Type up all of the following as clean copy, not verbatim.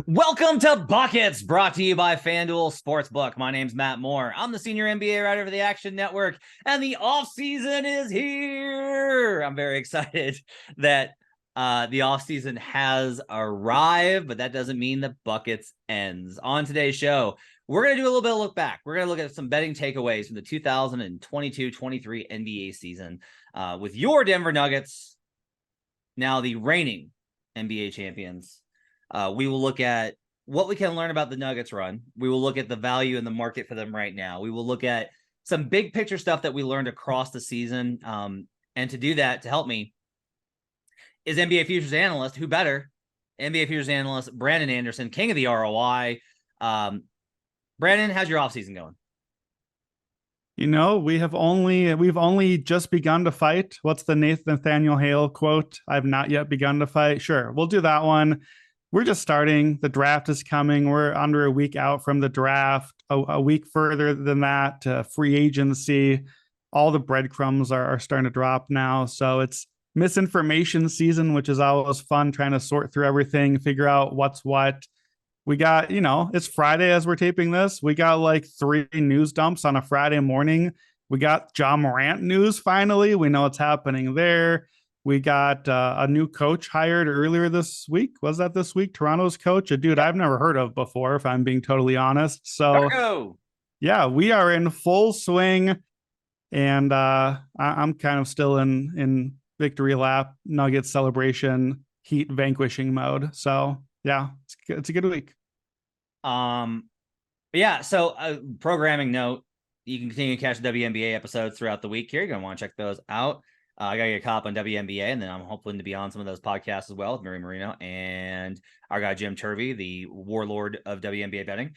Welcome to Buckets, brought to you by FanDuel Sportsbook. My name's Matt Moore. I'm the senior NBA writer for the Action Network, and the offseason is here. I'm very excited that the offseason has arrived, but that doesn't mean the Buckets ends. On today's show, we're going to do a little bit of look back. We're going to look at some betting takeaways from the 2022-23 NBA season with your Denver Nuggets, now the reigning NBA champions. We will look at what we can learn about the Nuggets run. We will look at the value in the market for them right now. We will look at some big picture stuff that we learned across the season. And to do that, to help me, is NBA Futures Analyst, who better? NBA Futures Analyst Brandon Anderson, king of the ROI. Brandon, how's your offseason going? You know, we've only just begun to fight. What's the Nathaniel Hale quote? I've not yet begun to fight. Sure, we'll do that one. We're just starting. The draft is coming. We're under a week out from the draft, a week further than that, free agency. All the breadcrumbs are starting to drop now. So it's misinformation season, which is always fun, trying to sort through everything, figure out what's what. We got, it's Friday as we're taping this. We got like 3 news dumps on a Friday morning. We got Ja Morant news finally. We know what's happening there. We got a new coach hired earlier this week. Was that this week? Toronto's coach, a dude I've never heard of before, if I'm being totally honest. So, yeah, we are in full swing. And I'm kind of still in victory lap, Nuggets celebration, Heat vanquishing mode. So, yeah, it's a good week. Yeah, so programming note, you can continue to catch WNBA episodes throughout the week here. You're going to want to check those out. I got to get caught up on WNBA, and then I'm hoping to be on some of those podcasts as well with Mary Marino and our guy Jim Turvey, the warlord of WNBA betting.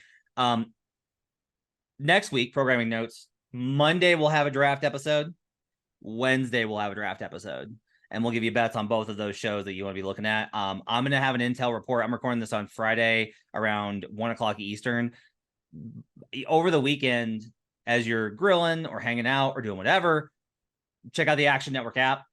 Next week, programming notes, Monday we'll have a draft episode. Wednesday we'll have a draft episode. And we'll give you bets on both of those shows that you want to be looking at. I'm going to have an intel report. I'm recording this on Friday around 1 o'clock Eastern. Over the weekend, as you're grilling or hanging out or doing whatever, check out the Action Network app.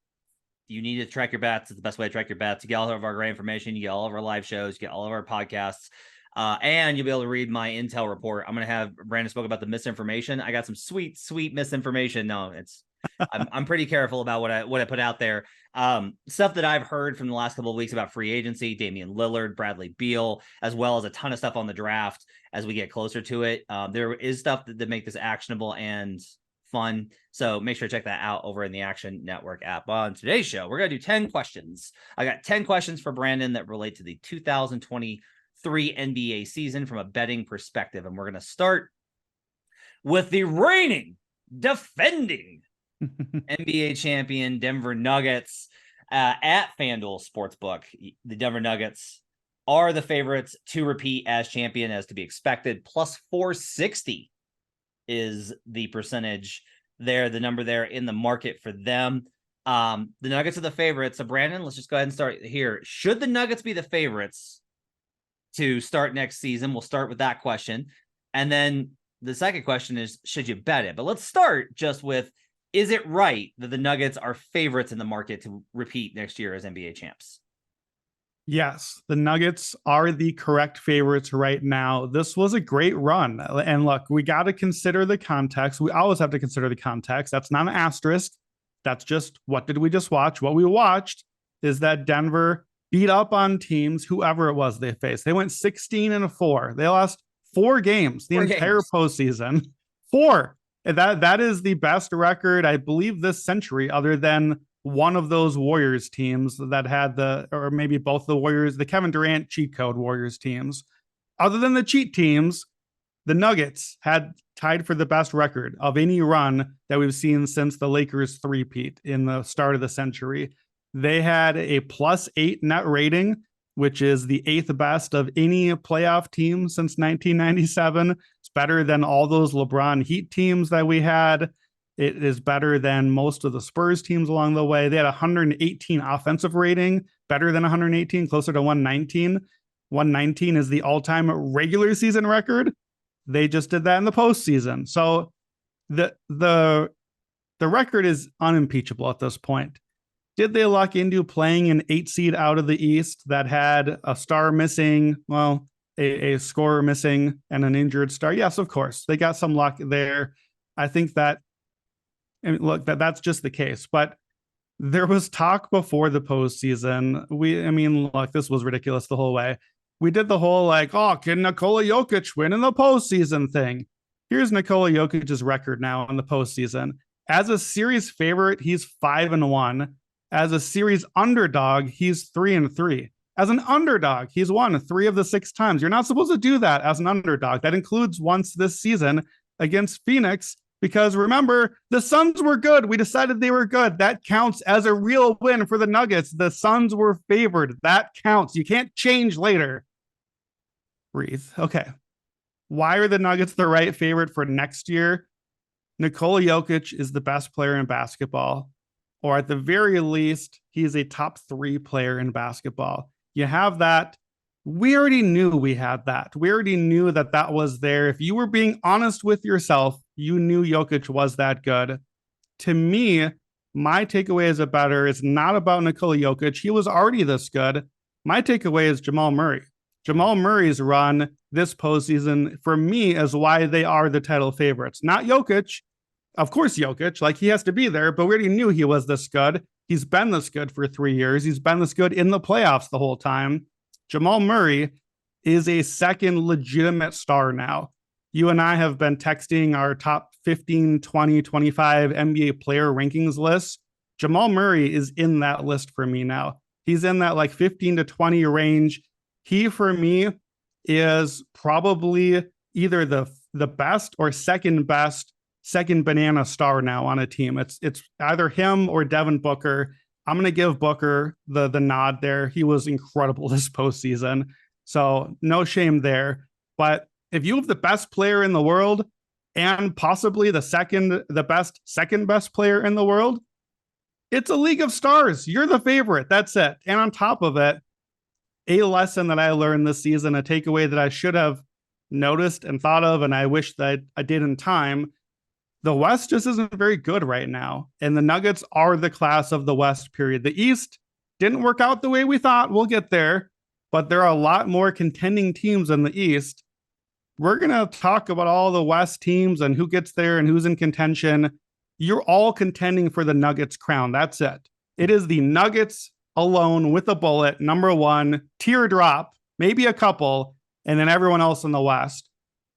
You need to track your bets. It's the best way to track your bets. You get all of our great information. You get all of our live shows. You get all of our podcasts. And you'll be able to read my intel report. I'm going to have Brandon spoke about the misinformation. I got some sweet misinformation. No, I'm pretty careful about what I put out there. Stuff that I've heard from the last couple of weeks about free agency, Damian Lillard, Bradley Beal, as well as a ton of stuff on the draft as we get closer to it. There is stuff that make this actionable and fun. So make sure to check that out over in the Action Network app. On today's show, we're going to do 10 questions. I got 10 questions for Brandon that relate to the 2023 NBA season from a betting perspective. And we're going to start with the reigning, defending NBA champion Denver Nuggets at FanDuel Sportsbook. The Denver Nuggets are the favorites to repeat as champion, as to be expected. Plus 460 is the percentage there, the number there in the market for them. The Nuggets are the favorites. So Brandon, let's just go ahead and start here. Should the Nuggets be the favorites to start next season? We'll start with that question. And then the second question is, should you bet it? But let's start just with, is it right that the Nuggets are favorites in the market to repeat next year as NBA champs? Yes, the Nuggets are the correct favorites right now. This was a great run. And look, we got to consider the context. We always have to consider the context. That's not an asterisk. That's just, what did we just watch? What we watched is that Denver beat up on teams, whoever it was they faced. They went 16-4. They lost 4 games the entire postseason. 4. That is the best record, I believe, this century, other than one of those Warriors teams that had or maybe both the Warriors, the Kevin Durant cheat code Warriors teams. Other than the cheat teams, the Nuggets had tied for the best record of any run that we've seen since the Lakers three-peat in the start of the century. They had a +8 net rating, which is the 8th best of any playoff team since 1997. It's better than all those LeBron Heat teams that we had. It is better than most of the Spurs teams along the way. They had 118 offensive rating, better than 118, closer to 119. 119 is the all-time regular season record. They just did that in the postseason. So the record is unimpeachable at this point. Did they luck into playing an 8 seed out of the East that had a star missing? Well, a scorer missing and an injured star. Yes, of course. They got some luck there. I think that, and look, that's just the case. But there was talk before the postseason. Look, this was ridiculous the whole way. We did the whole like, oh, can Nikola Jokic win in the postseason thing? Here's Nikola Jokic's record now in the postseason. As a series favorite, he's 5-1. As a series underdog, he's 3-3. As an underdog, he's won 3 of the 6 times. You're not supposed to do that as an underdog. That includes once this season against Phoenix, because remember, the Suns were good. We decided they were good. That counts as a real win for the Nuggets. The Suns were favored. That counts. You can't change later. Breathe. Okay. Why are the Nuggets the right favorite for next year? Nikola Jokic is the best player in basketball, or at the very least, he is a top 3 player in basketball. You have that. We already knew we had that. We already knew that that was there. If you were being honest with yourself, you knew Jokic was that good. To me, my takeaway as a bettor is not about Nikola Jokic. He was already this good. My takeaway is Jamal Murray. Jamal Murray's run this postseason, for me, is why they are the title favorites. Not Jokic. Of course, Jokic, like he has to be there, but we already knew he was this good. He's been this good for 3 years. He's been this good in the playoffs the whole time. Jamal Murray is a second legitimate star now. You and I have been texting our top 15, 20, 25 NBA player rankings lists. Jamal Murray is in that list for me now. He's in that like 15 to 20 range. He, for me, is probably either the best or second best second banana star now on a team. It's either him or Devin Booker. I'm going to give Booker the nod there. He was incredible this postseason. So no shame there. But if you have the best player in the world and possibly the second best player in the world, it's a league of stars. You're the favorite. That's it. And on top of it, a lesson that I learned this season, a takeaway that I should have noticed and thought of, and I wish that I did in time. The West just isn't very good right now. And the Nuggets are the class of the West, period. The East didn't work out the way we thought. We'll get there. But there are a lot more contending teams in the East. We're going to talk about all the West teams and who gets there and who's in contention. You're all contending for the Nuggets crown. That's it. It is the Nuggets alone with a bullet, number 1, teardrop, maybe a couple, and then everyone else in the West.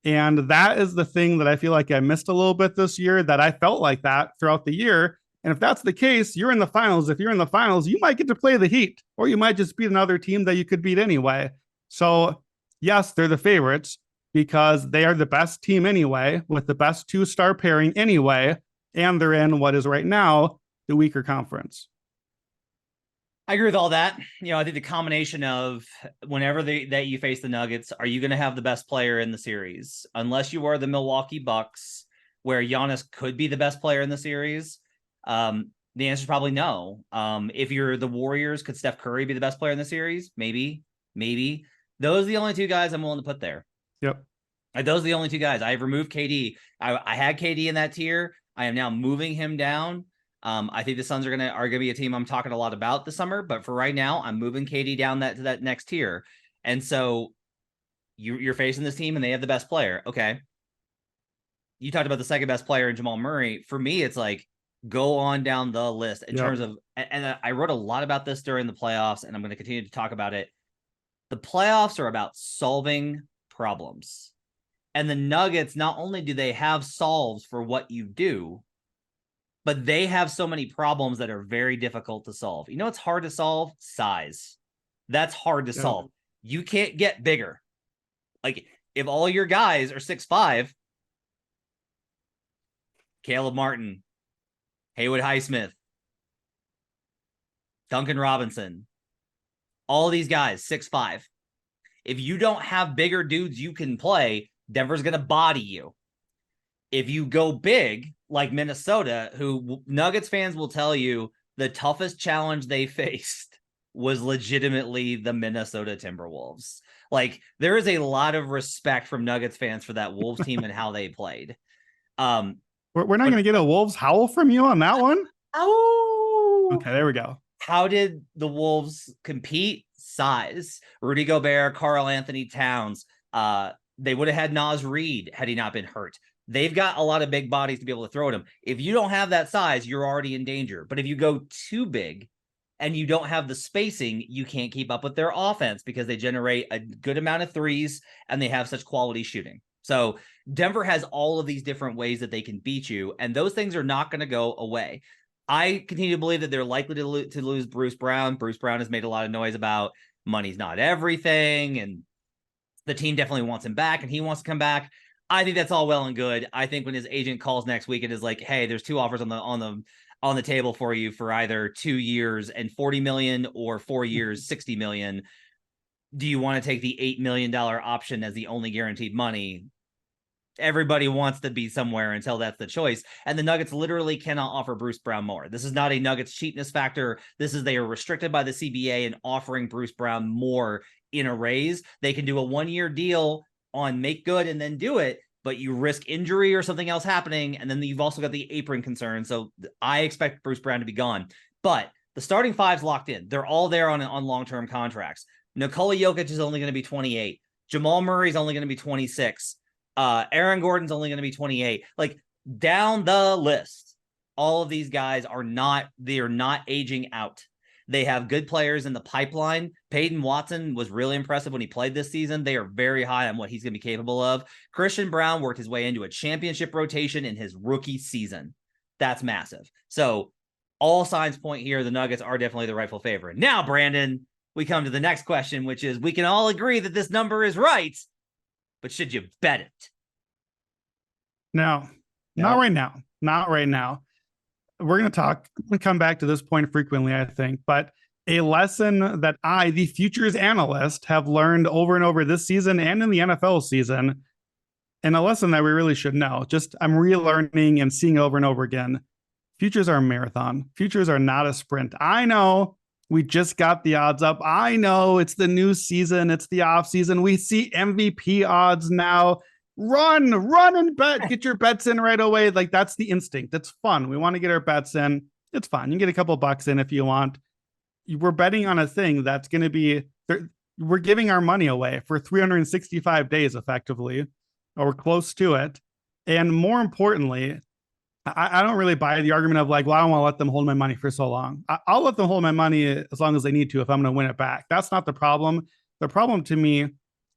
And that is the thing that I feel like I missed a little bit this year, that I felt like that throughout the year. And if that's the case, you're in the finals. If you're in the finals, you might get to play the Heat, or you might just beat another team that you could beat anyway. So yes, they're the favorites because they are the best team anyway, with the best 2-star pairing anyway. And they're in what is right now the weaker conference. I agree with all that. I think the combination of whenever that you face the Nuggets, are you going to have the best player in the series? Unless you are the Milwaukee Bucks, where Giannis could be the best player in the series, the answer is probably no. If you're the Warriors, could Steph Curry be the best player in the series? Maybe. Those are the only 2 guys I'm willing to put there. Yep. Those are the only 2 guys. I've removed KD. I had KD in that tier. I am now moving him down. I think the Suns are gonna be a team I'm talking a lot about this summer, but for right now, I'm moving KD down to that next tier. And so you're facing this team and they have the best player. Okay. You talked about the second best player in Jamal Murray. For me, it's like go on down the list in terms of, and I wrote a lot about this during the playoffs, and I'm going to continue to talk about it. The playoffs are about solving problems. And the Nuggets, not only do they have solves for what you do, but they have so many problems that are very difficult to solve. You know what's hard to solve? Size. That's hard to solve. You can't get bigger. Like, if all your guys are 6'5", Caleb Martin, Haywood Highsmith, Duncan Robinson, all these guys, 6'5". If you don't have bigger dudes you can play, Denver's going to body you. If you go big, like Minnesota, who Nuggets fans will tell you the toughest challenge they faced was legitimately the Minnesota Timberwolves. Like, there is a lot of respect from Nuggets fans for that Wolves team and how they played. We're not going to get a Wolves howl from you on that one? Oh, okay, there we go. How did the Wolves compete? size. Rudy Gobert, Karl Anthony Towns. They would have had Naz Reid had he not been hurt. They've got a lot of big bodies to be able to throw at him. If you don't have that size, you're already in danger. But if you go too big and you don't have the spacing, you can't keep up with their offense because they generate a good amount of threes and they have such quality shooting. So Denver has all of these different ways that they can beat you, and those things are not going to go away. I continue to believe that they're likely to lose Bruce Brown. Bruce Brown has made a lot of noise about money's not everything, and the team definitely wants him back, and he wants to come back. I think that's all well and good. I think when his agent calls next week and is like, "Hey, there's two offers on the table for you for either 2 years and $40 million or 4 years, $60 million. Do you want to take the $8 million option as the only guaranteed money?" Everybody wants to be somewhere until that's the choice. And the Nuggets literally cannot offer Bruce Brown more. This is not a Nuggets cheapness factor. This is they are restricted by the CBA and offering Bruce Brown more in a raise. They can do a 1-year deal on make good and then do it, but you risk injury or something else happening. And then you've also got the apron concern. So I expect Bruce Brown to be gone. But the starting five's locked in. They're all there on long-term contracts. Nikola Jokic is only going to be 28. Jamal Murray is only going to be 26. Aaron Gordon's only going to be 28. Like, down the list, all of these guys are not aging out. They have good players in the pipeline. Peyton Watson was really impressive when he played this season. They are very high on what he's going to be capable of. Christian Brown worked his way into a championship rotation in his rookie season. That's massive. So all signs point here, the Nuggets are definitely the rightful favorite. Now, Brandon, we come to the next question, which is, we can all agree that this number is right, but should you bet it? No, not right now. Not right now. We're going to come back to this point frequently, I think, but a lesson that I, the futures analyst, have learned over and over this season and in the NFL season, and a lesson that we really should know. Just I'm relearning and seeing over and over again. Futures are a marathon. Futures are not a sprint. I know we just got the odds up. I know it's the new season. It's the off season. We see MVP odds now. Run and bet. Get your bets in right away. Like, that's the instinct. It's fun. We want to get our bets in. It's fun. You can get a couple bucks in if you want. We're betting on a thing that's going to be, we're giving our money away for 365 days effectively, or close to it. And more importantly, I don't really buy the argument of like, well, I don't want to let them hold my money for so long. I'll let them hold my money as long as they need to if I'm going to win it back. That's not the problem. The problem to me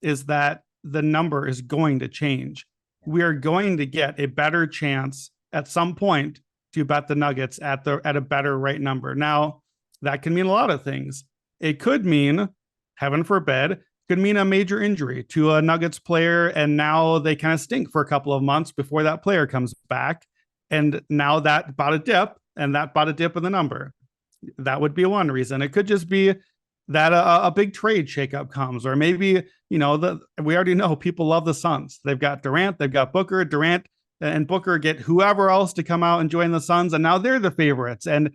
is that the number is going to change. We are going to get a better chance at some point to bet the Nuggets at a better right number. Now, that can mean a lot of things. It could mean, heaven forbid, could mean a major injury to a Nuggets player, and now they kind of stink for a couple of months before that player comes back. And now that bought a dip, and that bought a dip in the number. That would be one reason. It could just be that a big trade shakeup comes, or maybe, we already know people love the Suns. They've got Durant, they've got Booker. Durant and Booker get whoever else to come out and join the Suns, and now they're the favorites. And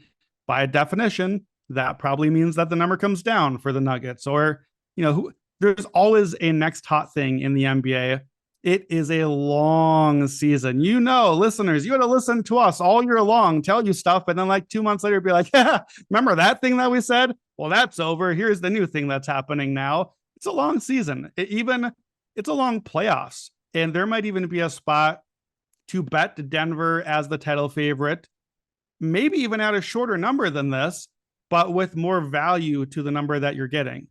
by definition, that probably means that the number comes down for the Nuggets. Or, there's always a next hot thing in the NBA. It is a long season. Listeners, you got to listen to us all year long, tell you stuff, and then like 2 months later, be like, yeah, remember that thing that we said? Well, that's over. Here's the new thing that's happening now. It's a long season. It's a long playoffs. And there might even be a spot to bet Denver as the title favorite, maybe even at a shorter number than this, but with more value to the number that you're getting.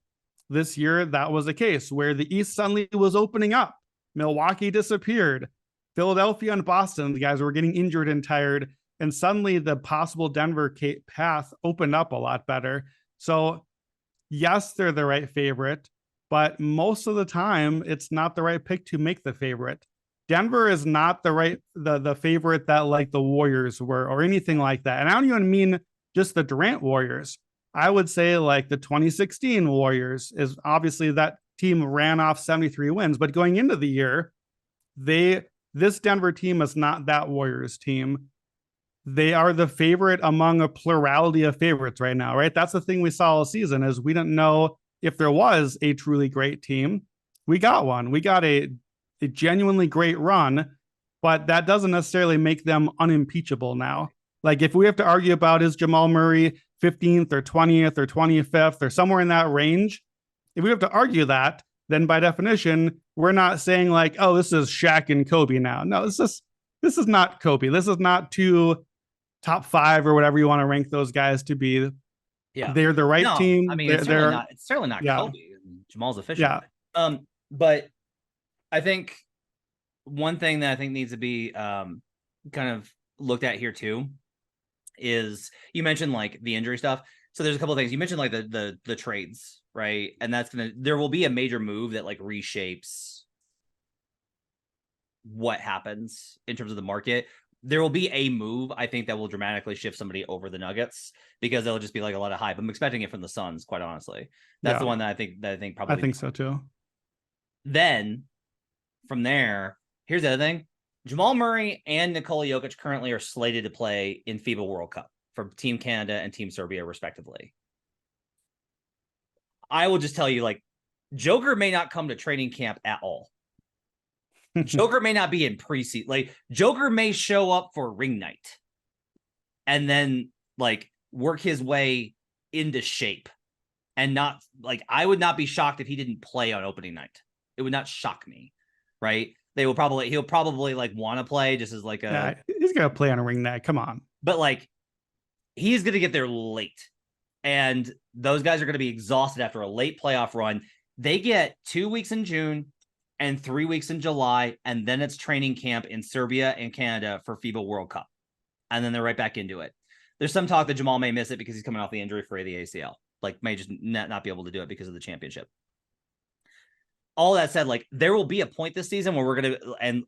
This year, that was the case where the East suddenly was opening up. Milwaukee disappeared. Philadelphia and Boston, the guys were getting injured and tired. And suddenly the possible Denver path opened up a lot better. So yes, they're the right favorite, but most of the time it's not the right pick to make the favorite. Denver is not the favorite that like the Warriors were or anything like that. And I don't even mean just the Durant Warriors. I would say like the 2016 Warriors is obviously that team ran off 73 wins, but going into the year, this Denver team is not that Warriors team. They are the favorite among a plurality of favorites right now, right? That's the thing we saw all season is we didn't know if there was a truly great team. We got one. We got a genuinely great run, but that doesn't necessarily make them unimpeachable now. Like if we have to argue about is Jamal Murray 15th or 20th or 25th or somewhere in that range, If we have to argue that, then by definition, we're not saying like, oh, this is Shaq and Kobe now. No, this is not Kobe. This is not two top five or whatever you want to rank those guys to be. Yeah. They're the right No, I team. mean They're it's certainly not yeah. Kobe. Jamal's efficient. Yeah. But I think one thing that I think needs to be kind of looked at here too is you mentioned like the injury stuff. So there's a couple of things. You mentioned like the trades, right? And there will be a major move that like reshapes what happens in terms of the market. There will be a move, I think, that will dramatically shift somebody over the Nuggets because there'll just be like a lot of hype. I'm expecting it from the Suns, quite honestly. That's the one that I think probably. I think so too. Then from there, here's the other thing. Jamal Murray and Nikola Jokic currently are slated to play in FIBA World Cup for Team Canada and Team Serbia, respectively. I will just tell you, like, Joker may not come to training camp at all. Joker may not be in preseason. Like, Joker may show up for ring night and then, like, work his way into shape. And not, like, I would not be shocked if he didn't play on opening night. It would not shock me, right? He'll probably like want to play just as like he's gonna play on a ring night. Come on. But like he's gonna get there late. And those guys are gonna be exhausted after a late playoff run. They get 2 weeks in June and 3 weeks in July, and then it's training camp in Serbia and Canada for FIBA World Cup. And then they're right back into it. There's some talk that Jamal may miss it because he's coming off the injury for the ACL. Like may just not be able to do it because of the championship. All that said, like there will be a point this season where we're gonna, and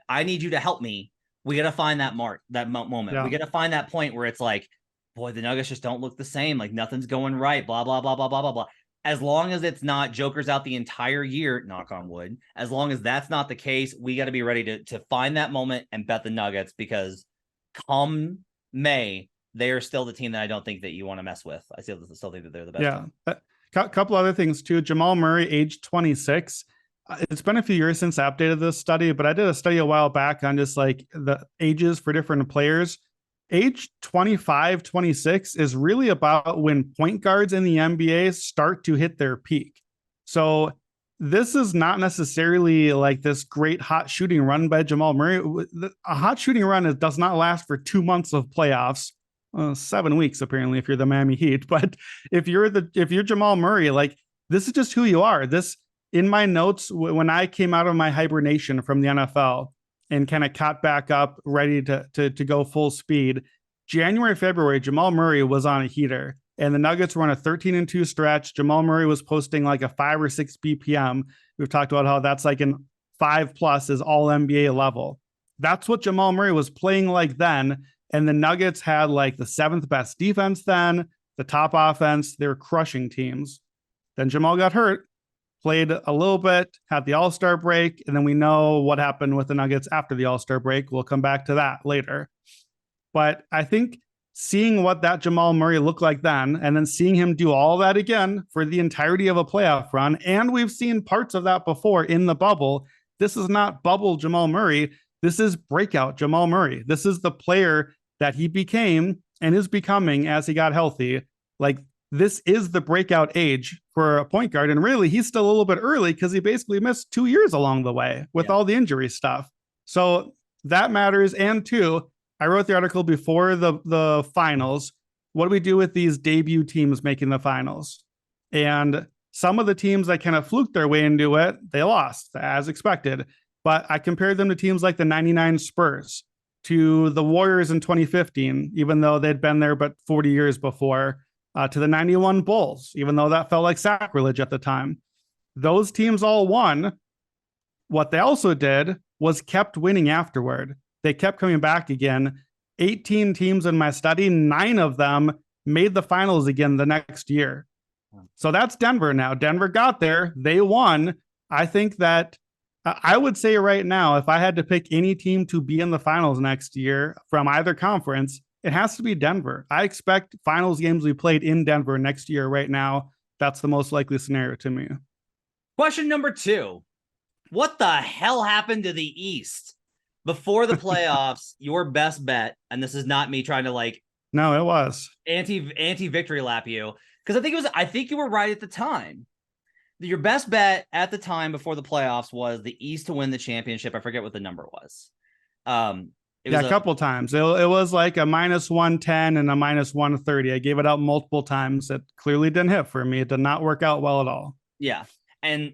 I need you to help me. We gotta find that moment. Yeah. We gotta find that point where it's like, boy, the Nuggets just don't look the same. Like nothing's going right. Blah blah blah blah blah blah blah. As long as it's not Joker's out the entire year, knock on wood. As long as that's not the case, we got to be ready to find that moment and bet the Nuggets because come May, they are still the team that I don't think that you want to mess with. I still think that they're the best. Yeah. A couple other things too. Jamal Murray, age 26. It's been a few years since I updated this study, but I did a study a while back on just like the ages for different players. Age 25, 26 is really about when point guards in the NBA start to hit their peak. So this is not necessarily like this great hot shooting run by Jamal Murray. A hot shooting run does not last for 2 months of playoffs. 7 weeks apparently if you're the Miami Heat, but if you're Jamal Murray, like this is just who you are. This in my notes when I came out of my hibernation from the NFL and kind of caught back up ready to go full speed, January, February, Jamal Murray was on a heater and the Nuggets were on a 13-2 stretch. Jamal Murray was posting like a 5 or 6 BPM. We've talked about how that's like an 5+ is all NBA level. That's what Jamal Murray was playing like then. And the Nuggets had like the 7th best defense then, the top offense. They were crushing teams. Then Jamal got hurt, played a little bit, had the All-Star break, and then we know what happened with the Nuggets after the All-Star break. We'll come back to that later. But I think seeing what that Jamal Murray looked like then, and then seeing him do all that again for the entirety of a playoff run, and we've seen parts of that before in the bubble. This is not bubble Jamal Murray. This is breakout Jamal Murray. This is the player that he became and is becoming as he got healthy. Like this is the breakout age for a point guard. And really, he's still a little bit early because he basically missed 2 years along the way with all the injury stuff. So that matters. And two, I wrote the article before the finals. What do we do with these debut teams making the finals? And some of the teams that kind of fluked their way into it, they lost as expected. But I compared them to teams like the 99 Spurs, to the Warriors in 2015, even though they'd been there but 40 years before, to the 91 Bulls, even though that felt like sacrilege at the time. Those teams all won. What they also did was kept winning afterward. They kept coming back again. 18 teams in my study, 9 of them made the finals again the next year. So that's Denver now. Denver got there. They won. I think that I would say right now, if I had to pick any team to be in the finals next year from either conference, it has to be Denver. I expect finals games we played in Denver next year right now. That's the most likely scenario to me. Question number 2. What the hell happened to the East? Before the playoffs, your best bet, and this is not me trying to like... No, it was. Anti-victory lap you. Because I think you were right at the time. your best bet at the time before the playoffs was the East to win the championship. I forget what the number was. It was a couple times. It was like a -110 and a -130. I gave it out multiple times. It clearly didn't hit for me. It did not work out well at all. Yeah. And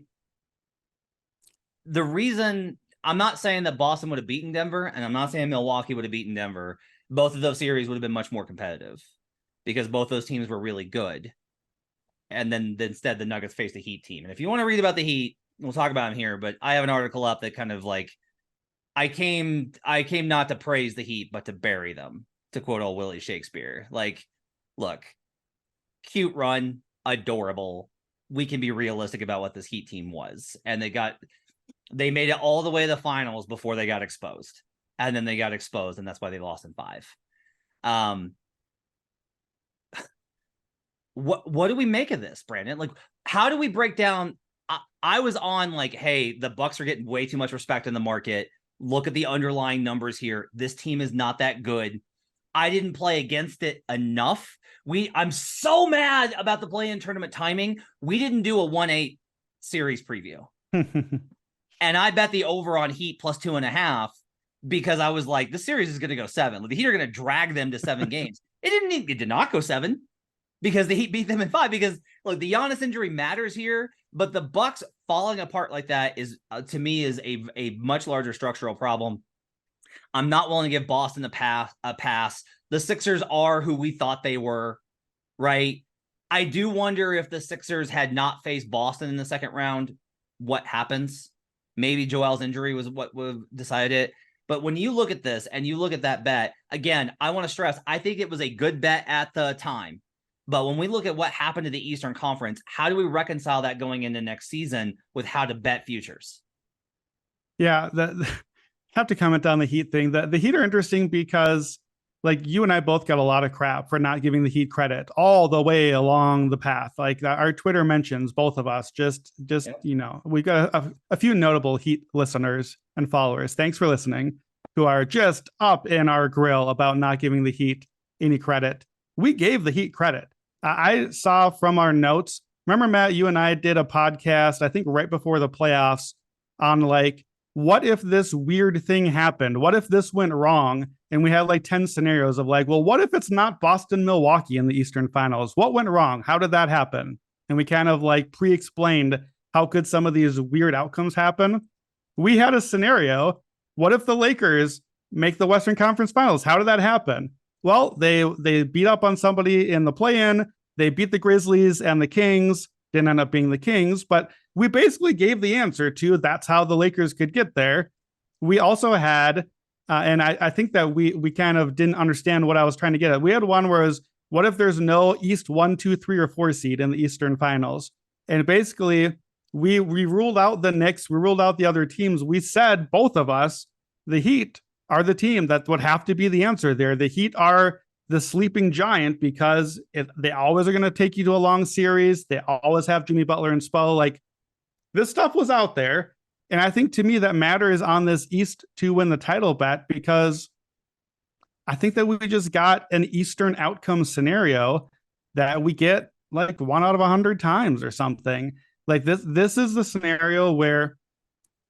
the reason, I'm not saying that Boston would have beaten Denver, and I'm not saying Milwaukee would have beaten Denver. Both of those series would have been much more competitive because both those teams were really good. And then instead the Nuggets faced the Heat team. And if you want to read about the Heat, we'll talk about them here, but I have an article up that kind of like, I came not to praise the Heat, but to bury them, to quote old Willie Shakespeare. Like, look, cute run, adorable. We can be realistic about what this Heat team was. And they made it all the way to the finals before they got exposed. And then they got exposed, and that's why they lost in 5. What do we make of this, Brandon? Like, how do we break down? I was on like, hey, the Bucks are getting way too much respect in the market. Look at the underlying numbers here. This team is not that good. I didn't play against it enough. I'm so mad about the play-in tournament timing. We didn't do a 1-8 series preview. And I bet the over on Heat plus 2.5 because I was like, the series is going to go 7. The Heat are going to drag them to 7 games. It did not go 7 because the Heat beat them in 5. Because look, the Giannis injury matters here, but the Bucks falling apart like that is, to me, is a much larger structural problem. I'm not willing to give Boston a pass. The Sixers are who we thought they were, right? I do wonder if the Sixers had not faced Boston in the second round, what happens? Maybe Joel's injury was what would have decided it. But when you look at this and you look at that bet, again, I want to stress, I think it was a good bet at the time. But when we look at what happened to the Eastern Conference, how do we reconcile that going into next season with how to bet futures? Yeah, have to comment on the Heat thing. The Heat are interesting because, like, you and I both got a lot of crap for not giving the Heat credit all the way along the path. Like our Twitter mentions, both of us, just yep. You know, we've got a few notable Heat listeners and followers. Thanks for listening, who are just up in our grill about not giving the Heat any credit. We gave the Heat credit. I saw from our notes. Remember, Matt, you and I did a podcast, I think right before the playoffs, on like, what if this weird thing happened? What if this went wrong? And we had like 10 scenarios of like, well, what if it's not Boston, Milwaukee in the Eastern Finals? What went wrong? How did that happen? And we kind of like pre-explained how could some of these weird outcomes happen. We had a scenario. What if the Lakers make the Western Conference Finals? How did that happen? Well, they beat up on somebody in the play-in. They beat the Grizzlies and the Kings. Didn't end up being the Kings, but we basically gave the answer to that's how the Lakers could get there. We also had, and I think that we kind of didn't understand what I was trying to get at. We had one where it was, what if there's no East 1, 2, 3, or 4 seed in the Eastern Finals? And basically, we ruled out the Knicks. We ruled out the other teams. We said, both of us, the Heat are the team that would have to be the answer there. The Heat are the sleeping giant because they always are going to take you to a long series. They always have Jimmy Butler and Spo. Like, this stuff was out there. And I think to me that matters on this East to win the title bet, because I think that we just got an Eastern outcome scenario that we get like 1 out of 100 times or something. Like this is the scenario where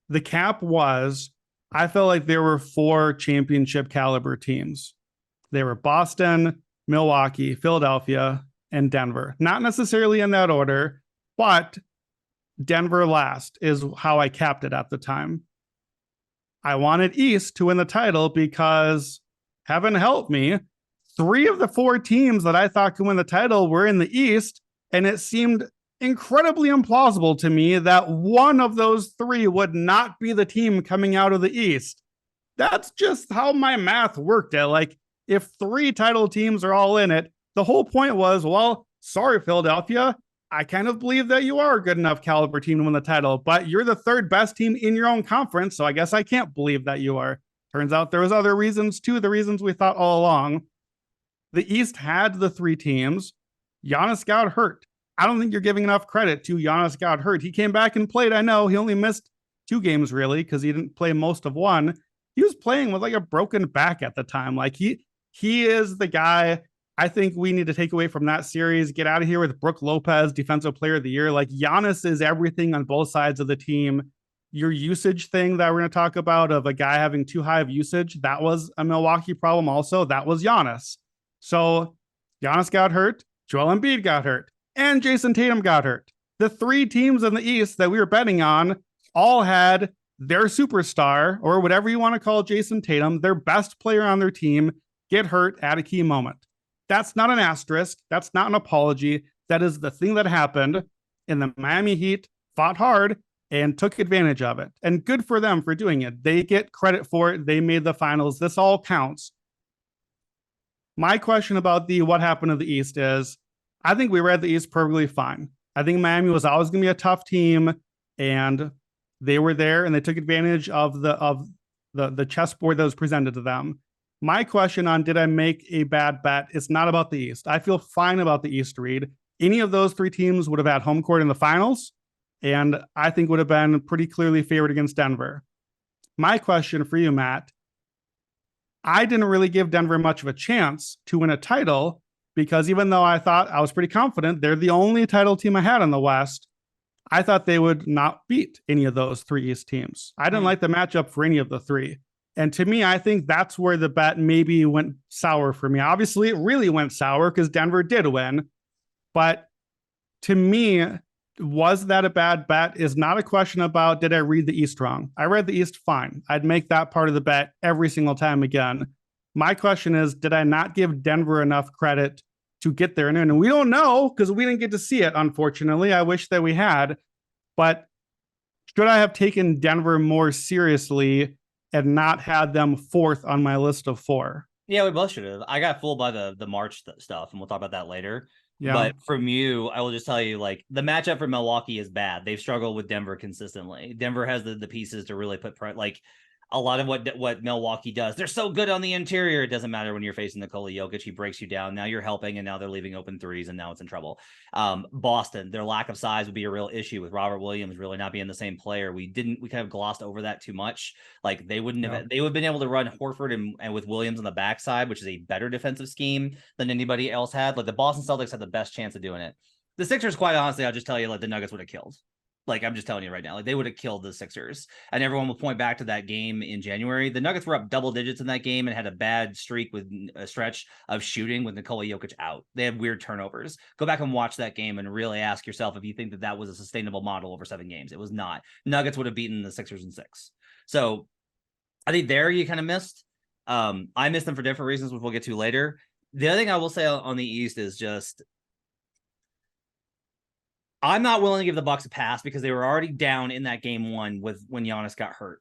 the cap was, I felt like there were 4 championship caliber teams. They were Boston, Milwaukee, Philadelphia, and Denver. Not necessarily in that order, but Denver last is how I capped it at the time. I wanted East to win the title because, heaven help me, 3 of the 4 teams that I thought could win the title were in the East, and it seemed incredibly implausible to me that one of those 3 would not be the team coming out of the East. That's just how my math worked. Like, if 3 title teams are all in it, the whole point was, well, sorry, Philadelphia, I kind of believe that you are a good enough caliber team to win the title, but you're the 3rd best team in your own conference, so I guess I can't believe that you are. Turns out there was other reasons too, the reasons we thought all along. The East had the 3 teams. Giannis got hurt. I don't think you're giving enough credit to Giannis got hurt. He came back and played. I know he only missed 2 games really because he didn't play most of one. He was playing with like a broken back at the time. Like he is the guy I think we need to take away from that series, get out of here with Brook Lopez, Defensive Player of the Year. Like Giannis is everything on both sides of the team. Your usage thing that we're going to talk about of a guy having too high of usage, that was a Milwaukee problem also. That was Giannis. So Giannis got hurt, Joel Embiid got hurt, and Jason Tatum got hurt. The three teams in the East that we were betting on all had their superstar, or whatever you want to call Jason Tatum, their best player on their team, get hurt at a key moment. That's not an asterisk. That's not an apology. That is the thing that happened. And the Miami Heat fought hard and took advantage of it. And good for them for doing it. They get credit for it. They made the finals. This all counts. My question about the what happened to the East is, I think we read the East perfectly fine. I think Miami was always going to be a tough team, and they were there and they took advantage of the chessboard that was presented to them. My question on did I make a bad bet is not about the East. I feel fine about the East, Reed. Any of those three teams would have had home court in the finals, and I think would have been pretty clearly favored against Denver. My question for you, Matt, I didn't really give Denver much of a chance to win a title because even though I thought I was pretty confident they're the only title team I had in the West, I thought they would not beat any of those three East teams. I didn't like the matchup for any of the three. And to me, I think that's where the bet maybe went sour for me. Obviously, it really went sour because Denver did win. But to me, was that a bad bet is not a question about did I read the East wrong. I read the East fine. I'd make that part of the bet every single time again. My question is, did I not give Denver enough credit to get there? And we don't know because we didn't get to see it, unfortunately. I wish that we had. But should I have taken Denver more seriously and not had them fourth on my list of four? Yeah, we both should have. I got fooled by the March stuff, and we'll talk about that later. Yeah. But from you, I will just tell you, like, the matchup for Milwaukee is bad. They've struggled with Denver consistently. Denver has the pieces to really put like a lot of what Milwaukee does. They're so good on the interior. It doesn't matter when you're facing Nikola Jokic. He breaks you down. Now you're helping, and now they're leaving open threes, and now it's in trouble. Boston, their lack of size would be a real issue with Robert Williams really not being the same player. We kind of glossed over that too much. Like they wouldn't have, they would have been able to run Horford and with Williams on the backside, which is a better defensive scheme than anybody else had. Like the Boston Celtics had the best chance of doing it. The Sixers, quite honestly, I'll just tell you, like the Nuggets would have killed. Like, I'm just telling you right now, like they would have killed the Sixers. And everyone will point back to that game in January. The Nuggets were up double digits in that game and had a bad streak with a stretch of shooting with Nikola Jokic out. They had weird turnovers. Go back and watch that game and really ask yourself if you think that was a sustainable model over 7 games. It was not. Nuggets would have beaten the Sixers in 6. So I think there you kind of missed. I missed them for different reasons, which we'll get to later. The other thing I will say on the East is just, I'm not willing to give the Bucks a pass because they were already down in that game 1 when Giannis got hurt.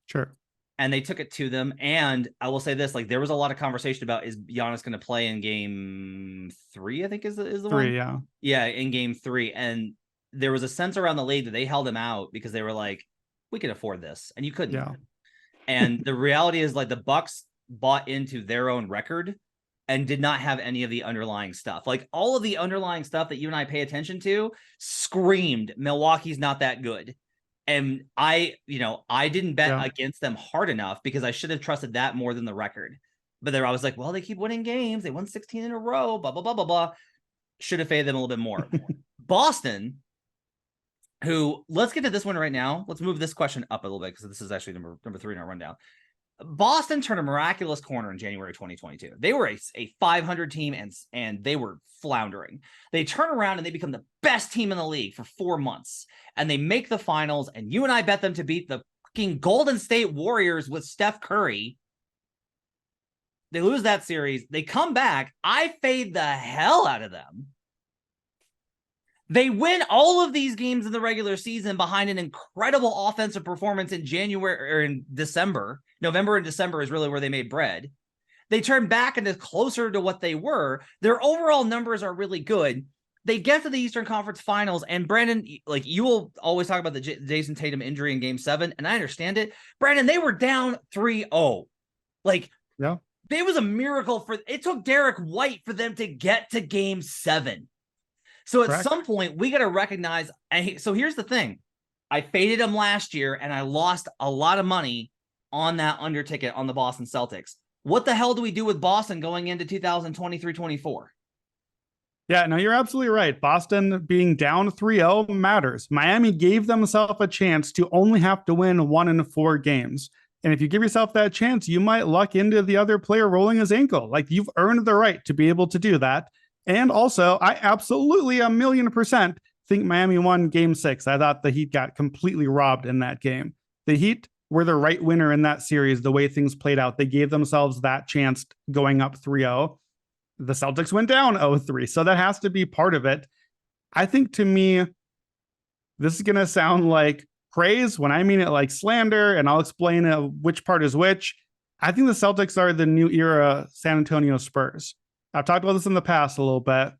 Sure. And they took it to them. And I will say this, like there was a lot of conversation about, is Giannis going to play in game 3, I think is the 3, one? Yeah. Yeah, in game 3. And there was a sense around the league that they held him out because they were like, we can afford this. And you couldn't. Yeah. And the reality is like the Bucks bought into their own record and did not have any of the underlying stuff. Like all of the underlying stuff that you and I pay attention to screamed Milwaukee's not that good. And I didn't bet against them hard enough because I should have trusted that more than the record. But there I was like, well, they keep winning games. They won 16 in a row, blah, blah, blah, blah, blah. Should have faded them a little bit more. Boston, who, let's get to this one right now. Let's move this question up a little bit because this is actually number 3 in our rundown. Boston turned a miraculous corner in January 2022. They were a 500 team and they were floundering. They turn around and they become the best team in the league for 4 months. And they make the finals. And you and I bet them to beat the fucking Golden State Warriors with Steph Curry. They lose that series. They come back. I fade the hell out of them. They win all of these games in the regular season behind an incredible offensive performance in January or in December. November and December is really where they made bread. They turn back into closer to what they were. Their overall numbers are really good. They get to the Eastern Conference Finals, and Brandon, like you will always talk about the Jason Tatum injury in Game 7, and I understand it. Brandon, they were down 3-0. Like, yeah, it was a miracle it took Derek White for them to get to Game 7. So at some point, we got to recognize, and so here's the thing. I faded them last year, and I lost a lot of money on that under ticket on the Boston Celtics. What the hell do we do with Boston going into 2023-24? Yeah, no, you're absolutely right. Boston being down 3-0 matters. Miami gave themselves a chance to only have to win 1 in 4 games. And if you give yourself that chance, you might luck into the other player rolling his ankle. Like, you've earned the right to be able to do that. And also, I absolutely 1,000,000% think Miami won game 6. I thought the Heat got completely robbed in that game. The Heat were the right winner in that series, the way things played out. They gave themselves that chance going up 3-0. The Celtics went down 0-3. So that has to be part of it. I think, to me, this is going to sound like praise when I mean it like slander, and I'll explain which part is which. I think the Celtics are the new era San Antonio Spurs. I've talked about this in the past a little bit.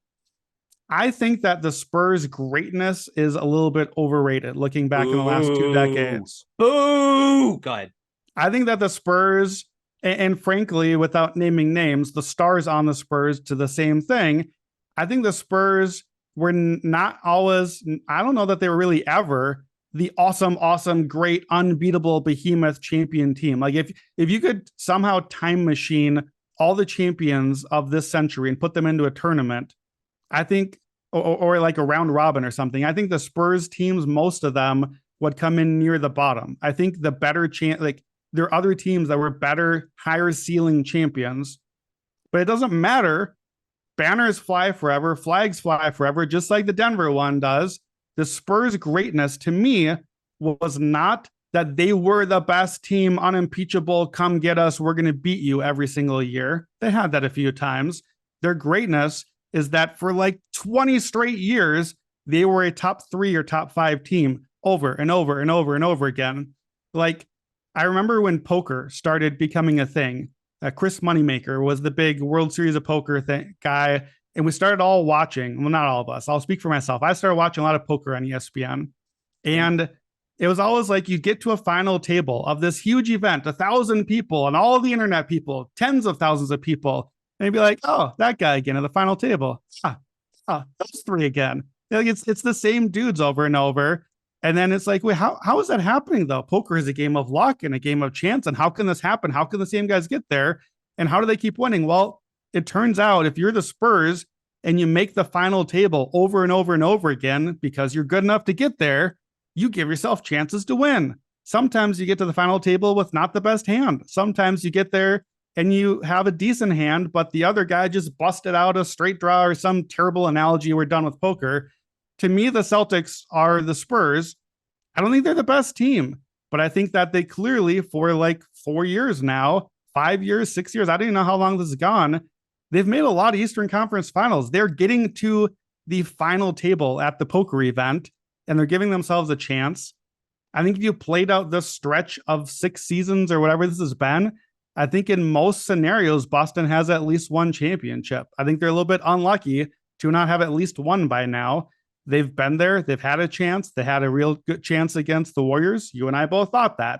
I think that the Spurs' greatness is a little bit overrated looking back in the last 2 decades. Boo! Go ahead. I think that the Spurs, and frankly, without naming names, the stars on the Spurs to the same thing. I think the Spurs were not always, I don't know that they were really ever the awesome, great, unbeatable behemoth champion team. Like, if you could somehow time machine all the champions of this century and put them into a tournament, I think, or like a round robin or something, I think the Spurs teams, most of them would come in near the bottom. I think the better chance, like, there are other teams that were better, higher ceiling champions, but it doesn't matter. Banners fly forever, flags fly forever, just like the Denver one does. The Spurs' greatness, to me, was not that they were the best team, unimpeachable, come get us, we're going to beat you every single year. They had that a few times. Their greatness is that for like 20 straight years, they were a top 3 or top 5 team over and over and over and over again. Like, I remember when poker started becoming a thing. Chris Moneymaker was the big World Series of Poker guy, and we started all watching. Well, not all of us. I'll speak for myself. I started watching a lot of poker on ESPN, and it was always like you get to a final table of this huge event, 1,000 people, and all of the internet people, tens of thousands of people, and you'd be like, "Oh, that guy again at the final table. Those 3 again." Like, it's the same dudes over and over. And then it's like, wait, how is that happening, though? Poker is a game of luck and a game of chance. And how can this happen? How can the same guys get there? And how do they keep winning? Well, it turns out if you're the Spurs and you make the final table over and over and over again because you're good enough to get there, you give yourself chances to win. Sometimes you get to the final table with not the best hand. Sometimes you get there and you have a decent hand, but the other guy just busted out a straight draw or some terrible analogy we're done with poker. To me, the Celtics are the Spurs. I don't think they're the best team, but I think that they clearly, for like 4 years now, 5 years, 6 years, I don't even know how long this has gone, they've made a lot of Eastern Conference finals. They're getting to the final table at the poker event, and they're giving themselves a chance. I think if you played out this stretch of 6 seasons or whatever this has been, I think in most scenarios, Boston has at least one championship. I think they're a little bit unlucky to not have at least one by now. They've been there. They've had a chance. They had a real good chance against the Warriors. You and I both thought that.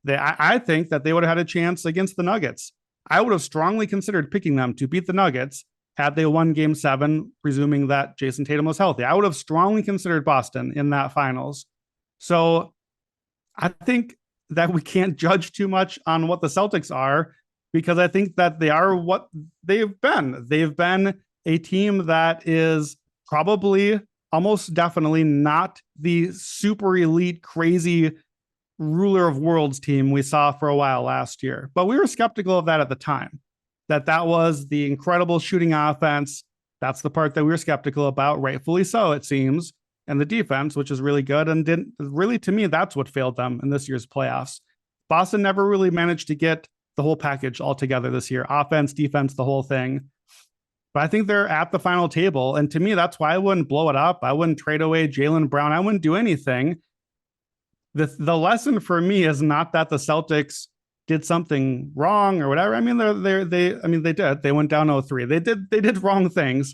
I think that they would have had a chance against the Nuggets. I would have strongly considered picking them to beat the Nuggets had they won Game 7, presuming that Jason Tatum was healthy. I would have strongly considered Boston in that finals. So I think that we can't judge too much on what the Celtics are, because I think that they are what they've been. They've been a team that is probably almost definitely not the super elite, crazy ruler of worlds team we saw for a while last year. But we were skeptical of that at the time, that was the incredible shooting offense. That's the part that we were skeptical about, rightfully so, it seems. And the defense, which is really good, and didn't really, to me, that's what failed them in this year's playoffs. Boston never really managed to get the whole package all together this year. Offense, defense, the whole thing. But I think they're at the final table. And to me, that's why I wouldn't blow it up. I wouldn't trade away Jaylen Brown. I wouldn't do anything. The lesson for me is not that the Celtics did something wrong or whatever. I mean, they did. They went down 0-3. They did wrong things.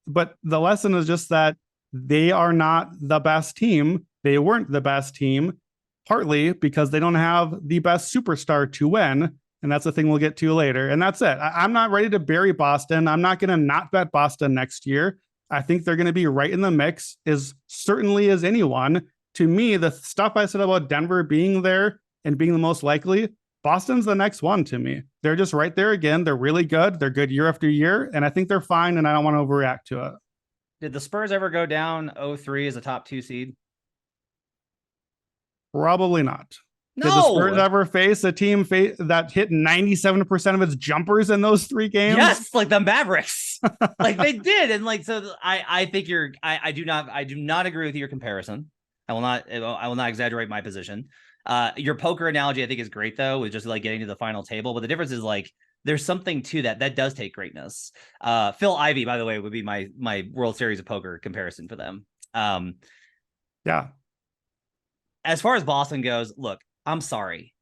But the lesson is just that they are not the best team. They weren't the best team, partly because they don't have the best superstar to win. And that's the thing we'll get to later. And that's it. I'm not ready to bury Boston. I'm not going to not bet Boston next year. I think they're going to be right in the mix, as certainly as anyone. To me, the stuff I said about Denver being there and being the most likely, Boston's the next one to me. They're just right there again. They're really good. They're good year after year. And I think they're fine. And I don't want to overreact to it. Did the Spurs ever go down 0-3 as a top 2 seed? Probably not. No. Did the Spurs ever face a team that hit 97% of its jumpers in those 3 games? Yes, like the Mavericks. Like they did. And like, so I think I do not agree with your comparison. I will not exaggerate my position. Your poker analogy, I think, is great though, with just like getting to the final table. But the difference is like there's something to that does take greatness. Phil Ivey, by the way, would be my World Series of Poker comparison for them. Yeah. As far as Boston goes, look, I'm sorry.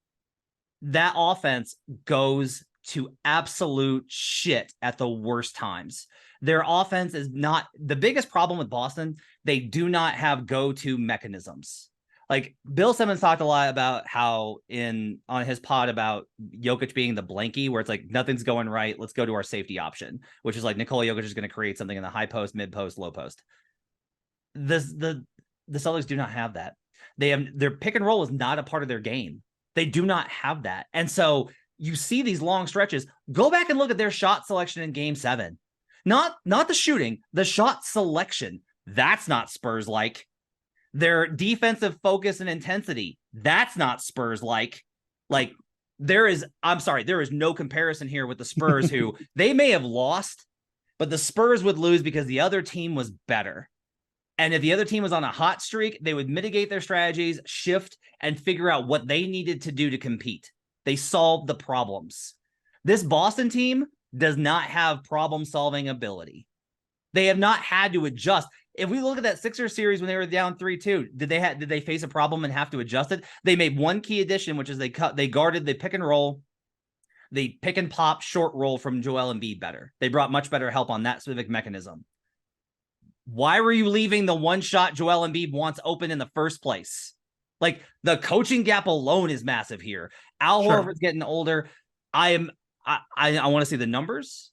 That offense goes to absolute shit at the worst times. Their offense is not the biggest problem with Boston. They do not have go-to mechanisms. Like Bill Simmons talked a lot about how on his pod about Jokic being the blankie, where it's like nothing's going right. Let's go to our safety option, which is like Nikola Jokic is going to create something in the high post, mid post, low post. The Celtics do not have that. Their pick and roll is not a part of their game. They do not have that. And so you see these long stretches. Go back and look at their shot selection in game 7. Not the shooting, the shot selection. That's not Spurs like. Their defensive focus and intensity. That's not Spurs like. Like there is no comparison here with the Spurs who they may have lost, but the Spurs would lose because the other team was better. And if the other team was on a hot streak, they would mitigate their strategies, shift, and figure out what they needed to do to compete. They solved the problems. This Boston team does not have problem-solving ability. They have not had to adjust. If we look at that Sixers series when they were down 3-2, did they face a problem and have to adjust it? They made one key addition, which is they guarded the pick and roll, the pick and pop short roll from Joel Embiid better. They brought much better help on that specific mechanism. Why were you leaving the one shot Joel Embiid wants open in the first place? Like the coaching gap alone is massive here. Al Horford's getting older. I want to see the numbers,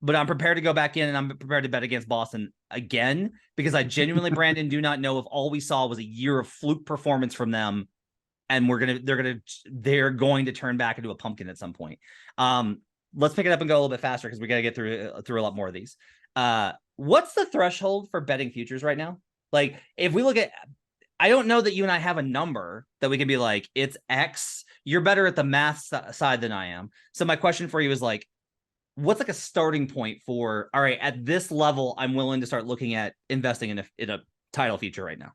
but I'm prepared to go back in and I'm prepared to bet against Boston again because I genuinely, Brandon, do not know if all we saw was a year of fluke performance from them, and they're going to turn back into a pumpkin at some point. Let's pick it up and go a little bit faster because we got to get through a lot more of these. What's the threshold for betting futures right now? Like, if we look at, I don't know that you and I have a number that we can be like, it's X. You're better at the math side than I am. So my question for you is like, what's like a starting point for, all right, at this level, I'm willing to start looking at investing in a title future right now?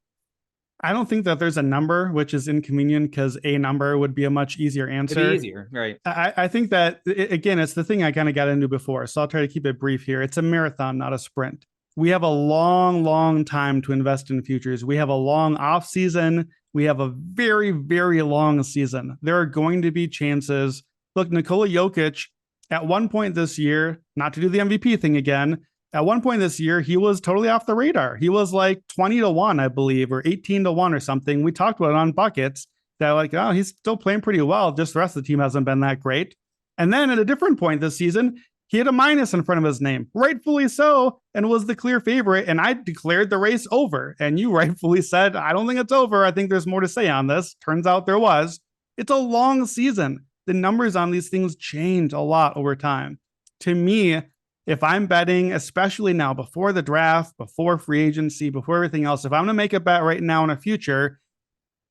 I don't think that there's a number, which is inconvenient because a number would be a much easier answer. It'd be easier, right? I think that, again, it's the thing I kind of got into before, so I'll try to keep it brief here. It's a marathon, not a sprint. We have a long, long time to invest in futures. We have a long off season. We have a very, very long season. There are going to be chances. Look, Nikola Jokic, at one point this year, not to do the MVP thing again, at one point this year, he was totally off the radar. He was like 20-1, I believe, or 18-1 or something. We talked about it on buckets that like, oh, he's still playing pretty well. Just the rest of the team hasn't been that great. And then at a different point this season, he had a minus in front of his name, rightfully so, and was the clear favorite. And I declared the race over. And you rightfully said, I don't think it's over. I think there's more to say on this. Turns out there was. It's a long season. The numbers on these things change a lot over time. To me, if I'm betting, especially now before the draft, before free agency, before everything else, if I'm going to make a bet right now in a future,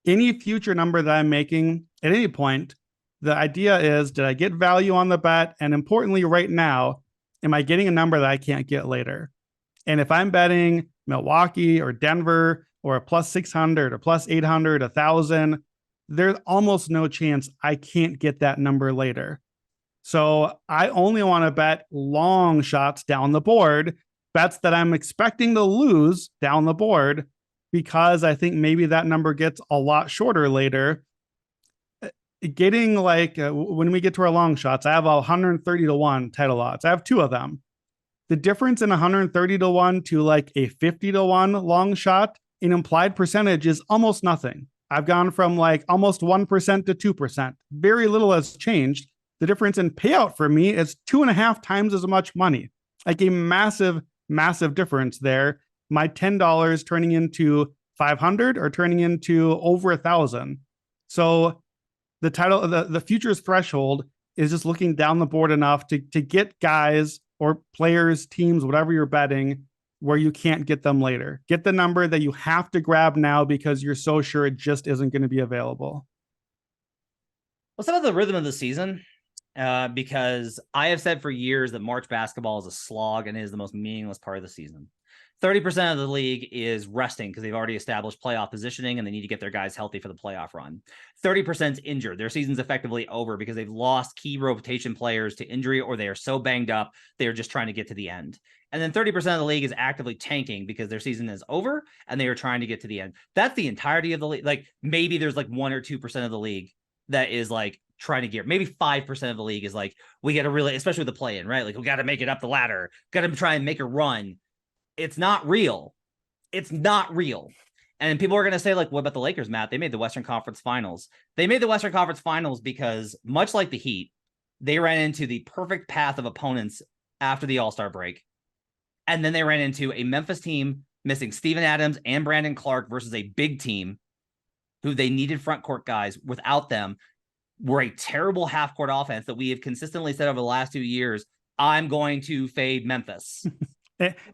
any future number that I'm making at any point, the idea is, did I get value on the bet? And importantly, right now, am I getting a number that I can't get later? And if I'm betting Milwaukee or Denver or a plus 600 or plus 800, 1,000, there's almost no chance I can't get that number later. So I only want to bet long shots down the board, bets that I'm expecting to lose down the board, because I think maybe that number gets a lot shorter later. Getting like, when we get to our long shots, I have a 130-1 title odds. I have 2 of them. The difference in 130-1 to like a 50-1 long shot in implied percentage is almost nothing. I've gone from like almost 1% to 2%. Very little has changed. The difference in payout for me is 2.5 times as much money. Like a massive, massive difference there. My $10 turning into 500 or turning into over 1,000. So the futures threshold is just looking down the board enough to get guys or players, teams, whatever you're betting, where you can't get them later. Get the number that you have to grab now because you're so sure it just isn't going to be available. Let's talk about the rhythm of the season, because I have said for years that March basketball is a slog and is the most meaningless part of the season. 30% of the league is resting because they've already established playoff positioning and they need to get their guys healthy for the playoff run. 30% is injured. Their season's effectively over because they've lost key rotation players to injury or they are so banged up, they are just trying to get to the end. And then 30% of the league is actively tanking because their season is over and they are trying to get to the end. That's the entirety of the league. Like maybe there's like 1 or 2% of the league that is like trying to gear. Maybe 5% of the league is like, we got to really, especially with the play-in, right? Like we got to make it up the ladder, got to try and make a run. It's not real. It's not real. And people are going to say, like, what about the Lakers, Matt? They made the Western Conference Finals. They made the Western Conference Finals because, much like the Heat, they ran into the perfect path of opponents after the All-Star break. And then they ran into a Memphis team missing Steven Adams and Brandon Clark versus a big team who they needed front court guys. Without them, were a terrible half-court offense that we have consistently said over the last 2 years, I'm going to fade Memphis.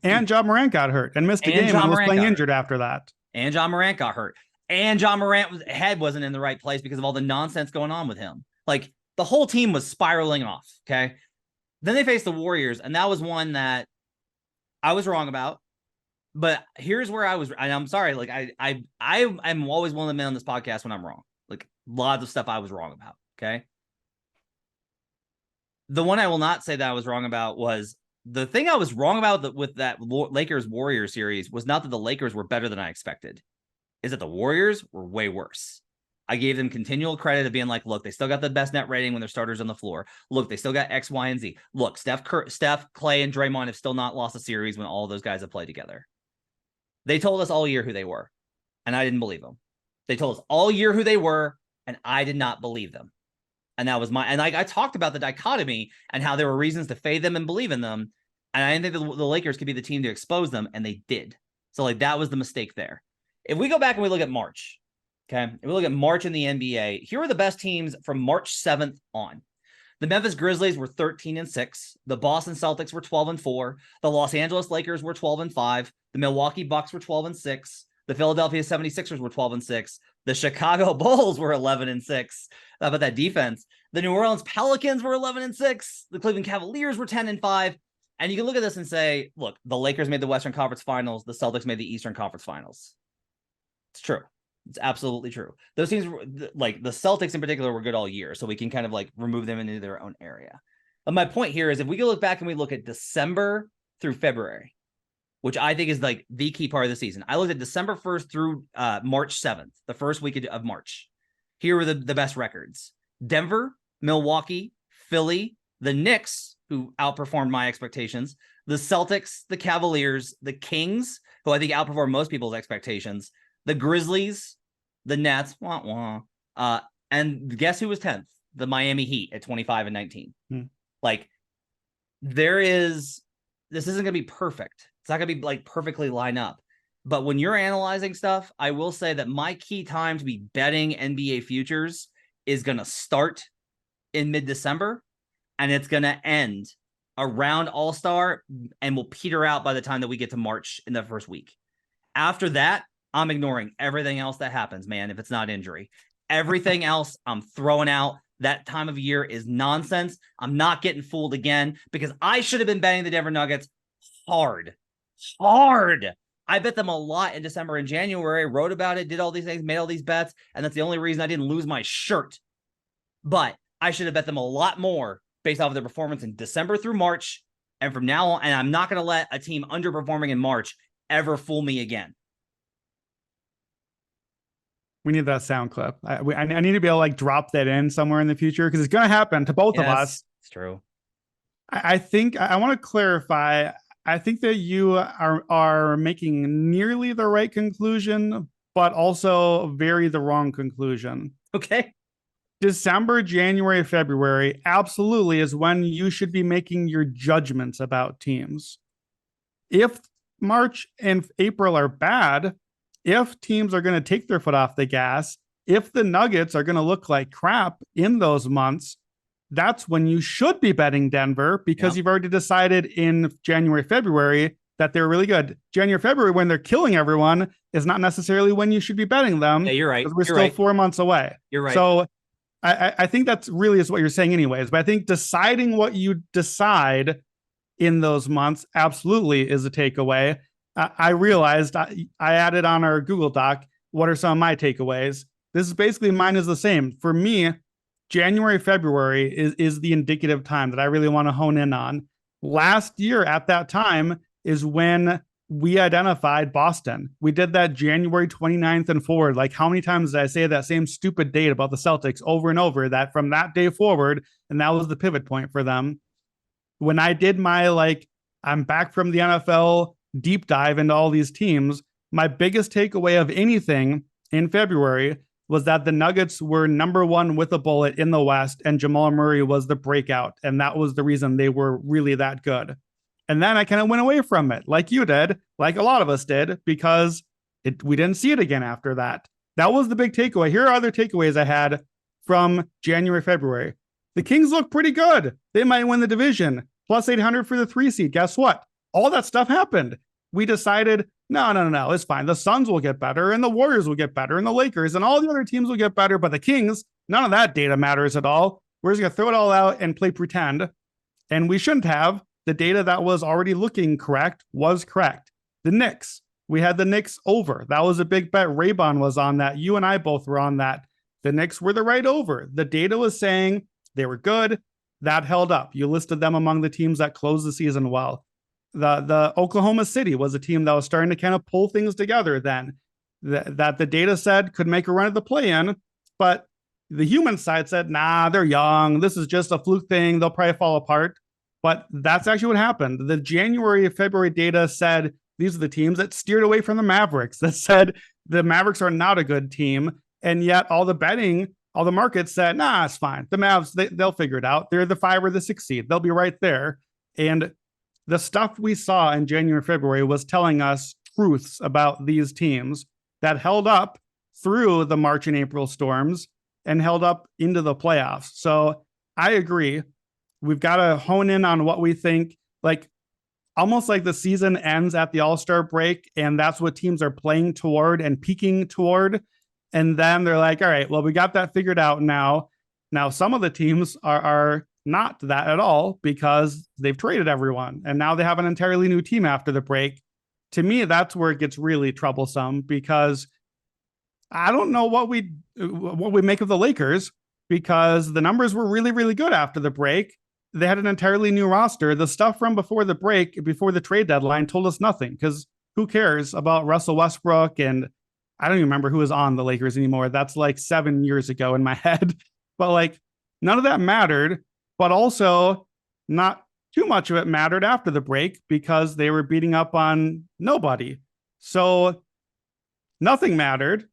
And Ja Morant got hurt and missed a game and was playing injured after that. And Ja Morant got hurt. And Ja Morant's head wasn't in the right place because of all the nonsense going on with him. Like, the whole team was spiraling off, okay? Then they faced the Warriors, and that was one that I was wrong about. But here's where I was, and I'm sorry, like, I'm always willing to admit on this podcast when I'm wrong. Like, lots of stuff I was wrong about, okay? The one I will not say that I was wrong about was the thing I was wrong about with that Lakers-Warriors series was not that the Lakers were better than I expected. Is that the Warriors were way worse. I gave them continual credit of being like, look, they still got the best net rating when their starters on the floor. Look, they still got X, Y, and Z. Look, Steph, Clay, and Draymond have still not lost a series when all those guys have played together. They told us all year who they were, and I didn't believe them. They told us all year who they were, and I did not believe them. And that was and I talked about the dichotomy and how there were reasons to fade them and believe in them. And I didn't think the Lakers could be the team to expose them, and they did. So, like, that was the mistake there. If we go back and we look at March, okay, if we look at March in the NBA, here are the best teams from March 7th on. The Memphis Grizzlies were 13-6. The Boston Celtics were 12-4. The Los Angeles Lakers were 12-5. The Milwaukee Bucks were 12-6. The Philadelphia 76ers were 12-6. The Chicago Bulls were 11-6. How about that defense? The New Orleans Pelicans were 11-6. The Cleveland Cavaliers were 10-5. And you can look at this and say, look, the Lakers made the Western Conference Finals. The Celtics made the Eastern Conference Finals. It's true. It's absolutely true. Those teams, like the Celtics in particular, were good all year. So we can kind of like remove them into their own area. But my point here is if we can look back and we look at December through February, which I think is like the key part of the season. I looked at December 1st through March 7th, the first week of March. Here were the best records. Denver, Milwaukee, Philly, the Knicks, who outperformed my expectations, the Celtics, the Cavaliers, the Kings, who I think outperformed most people's expectations, the Grizzlies, the Nets, and guess who was 10th? The Miami Heat at 25-19. Like, this isn't going to be perfect. It's not going to be like perfectly line up. But when you're analyzing stuff, I will say that my key time to be betting NBA futures is going to start in mid-December, and it's going to end around All-Star and will peter out by the time that we get to March in the first week. After that, I'm ignoring everything else that happens, man, if it's not injury. Everything else I'm throwing out. That time of year is nonsense. I'm not getting fooled again because I should have been betting the Denver Nuggets hard. I bet them a lot in December and January, wrote about it, did all these things, made all these bets, and that's the only reason I didn't lose my shirt. But I should have bet them a lot more based off of their performance in December through March, and from now on, and I'm not going to let a team underperforming in March ever fool me again. We need that sound clip. I need to be able to like drop that in somewhere in the future because it's going to happen to both of us. It's true. I think I want to clarify. I think that you are making nearly the right conclusion, but also very the wrong conclusion. Okay. December, January, February absolutely is when you should be making your judgments about teams. If March and April are bad, if teams are going to take their foot off the gas, if the Nuggets are going to look like crap in those months, that's when you should be betting Denver, because you've already decided in January, February that they're really good. January, February, when they're killing everyone, is not necessarily when you should be betting them. Yeah, you're right. Because we're You're still right. 4 months away. You're right. So I think that's really is what you're saying anyways. But I think deciding what you decide in those months absolutely is a takeaway. I realized I added on our Google Doc, what are some of my takeaways? This is basically mine is the same. For me, January, February is the indicative time that I really want to hone in on. Last year at that time is when we identified Boston. We did that January 29th and forward. Like, how many times did I say that same stupid date about the Celtics over and over, that from that day forward, and that was the pivot point for them. When I did my, like, I'm back from the NFL deep dive into all these teams, my biggest takeaway of anything in February was that the Nuggets were number one with a bullet in the West, and Jamal Murray was the breakout. And that was the reason they were really that good. And then I kind of went away from it, like you did, like a lot of us did, because we didn't see it again after that. That was the big takeaway. Here are other takeaways I had from January, February. The Kings look pretty good. They might win the division. Plus 800 for the 3 seed. Guess what? All that stuff happened. We decided, no, it's fine. The Suns will get better, and the Warriors will get better, and the Lakers and all the other teams will get better. But the Kings, none of that data matters at all. We're just going to throw it all out and play pretend. And we shouldn't have. The data that was already looking correct was correct. The Knicks, we had the Knicks over. That was a big bet. Raybon was on that. You and I both were on that. The Knicks were the right over. The data was saying they were good. That held up. You listed them among the teams that closed the season well. The Oklahoma City was a team that was starting to kind of pull things together then, that the data said could make a run at the play-in, but the human side said, nah, they're young. This is just a fluke thing. They'll probably fall apart. But that's actually what happened. The January, February data said these are the teams that steered away from the Mavericks, that said the Mavericks are not a good team. And yet all the betting, all the markets said, nah, it's fine. The Mavs, they'll figure it out. They're the 5 or the 6 seed. They'll be right there. And the stuff we saw in January, February was telling us truths about these teams that held up through the March and April storms and held up into the playoffs. So I agree. We've got to hone in on what we think, like almost like the season ends at the All-Star break, and that's what teams are playing toward and peaking toward. And then they're like, all right, well, we got that figured out now. Now, some of the teams are not that at all because they've traded everyone, and now they have an entirely new team after the break. To me, that's where it gets really troublesome, because I don't know what we make of the Lakers, because the numbers were really, really good after the break. They had an entirely new roster. The stuff from before the break, before the trade deadline, told us nothing, because who cares about Russell Westbrook? And I don't even remember who was on the Lakers anymore. That's like 7 years ago in my head. But like, none of that mattered. But also, not too much of it mattered after the break, because they were beating up on nobody. So nothing mattered.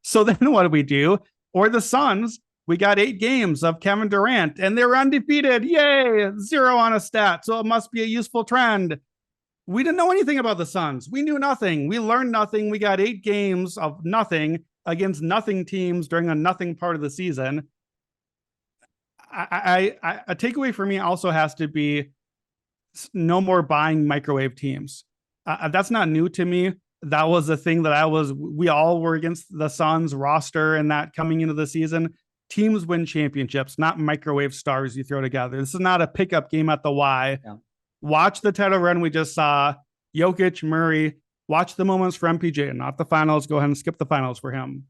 So then what do we do? Or the Suns, we got 8 games of Kevin Durant and they were undefeated. Yay, 0 on a stat. So it must be a useful trend. We didn't know anything about the Suns. We knew nothing. We learned nothing. We got 8 games of nothing against nothing teams during a nothing part of the season. A takeaway for me also has to be no more buying microwave teams. That's not new to me. That was a thing that we all were against the Suns roster, and that coming into the season, teams win championships, not microwave stars you throw together. This is not a pickup game at the Y. Yeah. Watch the title run we just saw. Jokic, Murray. Watch the moments for MPJ, not the finals. Go ahead and skip the finals for him.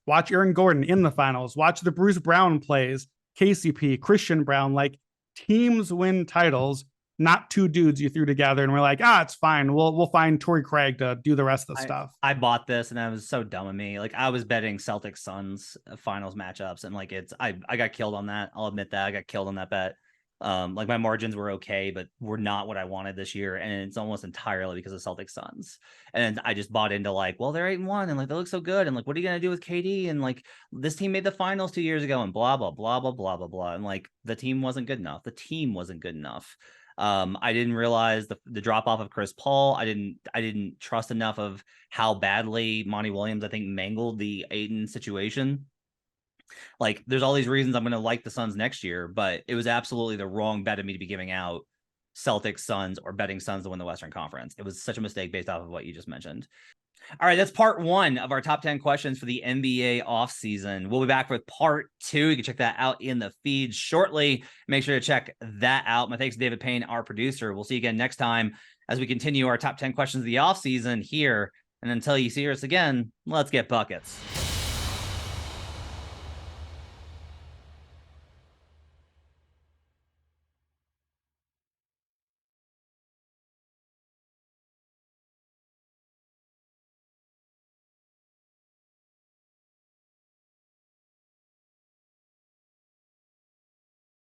Watch Aaron Gordon in the finals. Watch the Bruce Brown plays. KCP, Christian Brown. Like, teams win titles, not 2 dudes you threw together and we're like, it's fine. We'll find Torrey Craig to do the rest of the stuff. I bought this and I was so dumb of me. Like, I was betting Celtics Suns finals matchups, and like I got killed on that. I'll admit that I got killed on that bet. Like, my margins were okay, but were not what I wanted this year, and it's almost entirely because of Celtics Suns. And I just bought into like, well, they're 8-1 and like they look so good, and like, what are you gonna do with KD? And like, this team made the finals 2 years ago, and blah blah blah blah blah blah blah. And like, the team wasn't good enough. I didn't realize the drop off of Chris Paul. I didn't trust enough of how badly Monty Williams, I think, mangled the Ayton situation. Like, there's all these reasons I'm going to like the Suns next year, but it was absolutely the wrong bet of me to be giving out Celtics, Suns, or betting Suns to win the Western Conference. It was such a mistake based off of what you just mentioned. All right, that's part 1 of our top 10 questions for the NBA offseason. We'll be back with part 2. You can check that out in the feed shortly. Make sure to check that out. My thanks to David Payne, our producer. We'll see you again next time as we continue our top 10 questions of the offseason here. And until you see us again, let's get buckets.